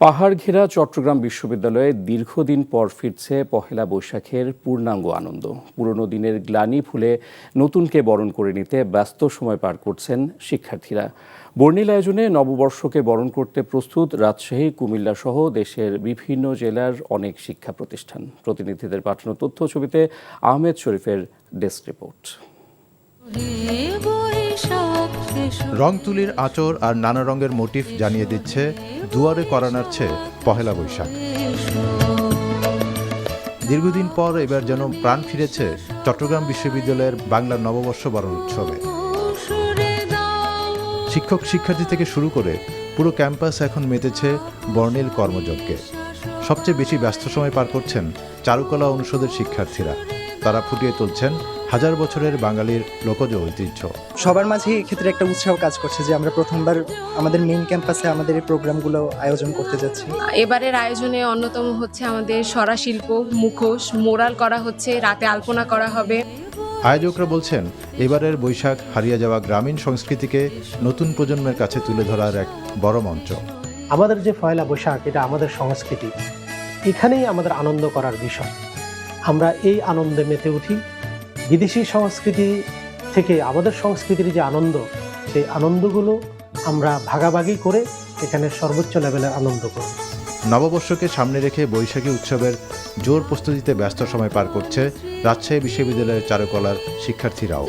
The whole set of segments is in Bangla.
পাহাড় ঘেরা চট্টগ্রাম বিশ্ববিদ্যালয়ে দীর্ঘদিন পর ফিরছে পহেলা বৈশাখের পূর্ণাঙ্গ আনন্দ। পুরনো দিনের গ্লানি ভুলে নতুনকে বরণ করে নিতে ব্যস্ত সময় পার করছেন শিক্ষার্থীরা। বর্ণিল আয়োজনে নববর্ষকে বরণ করতে প্রস্তুত রাজশাহী, কুমিল্লা সহ দেশের বিভিন্ন জেলার অনেক শিক্ষা প্রতিষ্ঠান। প্রতিনিধিদের পাঠানো তথ্য ছবিতে আহমেদ শরীফের ডেস্ক রিপোর্ট। রংতুলির আঁচড় আর নানা রঙের মোটিফ জানিয়ে দিচ্ছে দুয়ারে করা নাড়ছে পহেলা বৈশাখ। দীর্ঘদিন পর এবার যেন প্রাণ ফিরেছে চট্টগ্রাম বিশ্ববিদ্যালয়ের বাংলা নববর্ষ বরণ উৎসবে। শিক্ষক শিক্ষার্থী থেকে শুরু করে পুরো ক্যাম্পাস এখন মেতেছে বর্ণিল কর্মযজ্ঞে। সবচেয়ে বেশি ব্যস্ত সময় পার করছেন চারুকলা অনুষদের শিক্ষার্থীরা। তারা ফুটিয়ে তুলছেন হাজার বছরের বাঙালির লোকজ ঐতিহ্য। সবার মাঝে এক্ষেত্রে একটা উৎসাহ কাজ করছে যে আমরা প্রথমবার আমাদের মেইন ক্যাম্পাসে আমাদের এই প্রোগ্রামগুলো আয়োজন করতে যাচ্ছি। এবারের আয়োজনে অন্যতম হচ্ছে আমাদের সরা শিল্প, মুখোশ, মোরাল করা হচ্ছে, রাতে আলপনা করা হবে। আয়োজকরা বলছেন এবারের বৈশাখ হারিয়ে যাওয়া গ্রামীণ সংস্কৃতিকে নতুন প্রজন্মের কাছে তুলে ধরার এক বড় মঞ্চ। আমাদের যে পয়লা বৈশাখ, এটা আমাদের সংস্কৃতি, এখানেই আমাদের আনন্দ করার বিষয়। আমরা এই আনন্দে মেতে উঠি। বিদেশি সংস্কৃতি থেকে আমাদের সংস্কৃতির যে আনন্দ, সেই আনন্দগুলো আমরা ভাগাভাগি করে এখানে সর্বোচ্চ লেভেলের আনন্দ করি। নববর্ষকে সামনে রেখে বৈশাখী উৎসবের জোর প্রস্তুতিতে ব্যস্ত সময় পার করছে রাজশাহী বিশ্ববিদ্যালয়ের চারুকলার শিক্ষার্থীরাও।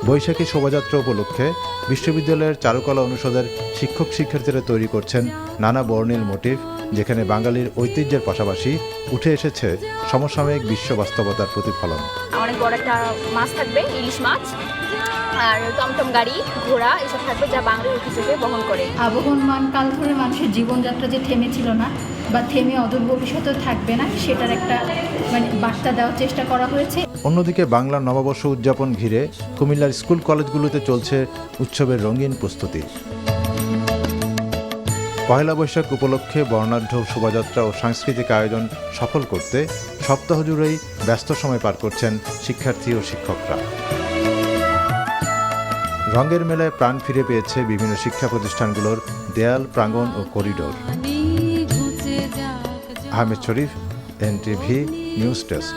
বৈশাখী শোভাযাত্রা উপলক্ষে বিশ্ববিদ্যালয়ের চারুকলা অনুষদের শিক্ষক শিক্ষার্থীরা তৈরি করছেন নানা বর্ণিল মোটিভ, যেখানে বাঙালির ঐতিহ্যের পাশাপাশি উঠে এসেছে সমসাময়িক বিশ্ব বাস্তবতার প্রতিফলন। অনেক বড় একটা মাছ থাকবে, ইলিশ মাছ, আর টমটম গাড়ি, ঘোড়া এসব থাকবে যা বাংলার ঐতিহ্যকে বহন করে। আবহমান কাল ধরে মানুষের জীবনযাত্রা যে থেমেছিল না বা থেমে অদূর ভবিষ্যতেও থাকবে না, সেটার একটা বার্তা দেওয়ার চেষ্টা করা হয়েছে। অন্যদিকে বাংলা নববর্ষ উদযাপন ঘিরে কুমিল্লার স্কুল কলেজগুলোতে চলছে উৎসবের রঙিন প্রস্তুতি। পহেলা বৈশাখ উপলক্ষে বর্ণাঢ্য শোভাযাত্রা ও সাংস্কৃতিক আয়োজন সফল করতে সপ্তাহ জুড়েই ব্যস্ত সময় পার করছেন শিক্ষার্থী ও শিক্ষকরা। রঙের মেলায় প্রাণ ফিরে পেয়েছে বিভিন্ন শিক্ষা প্রতিষ্ঠানগুলোর দেয়াল, প্রাঙ্গণ ও করিডোর। আহমেদ শরীফ, NTV নিউজ ডেস্ক।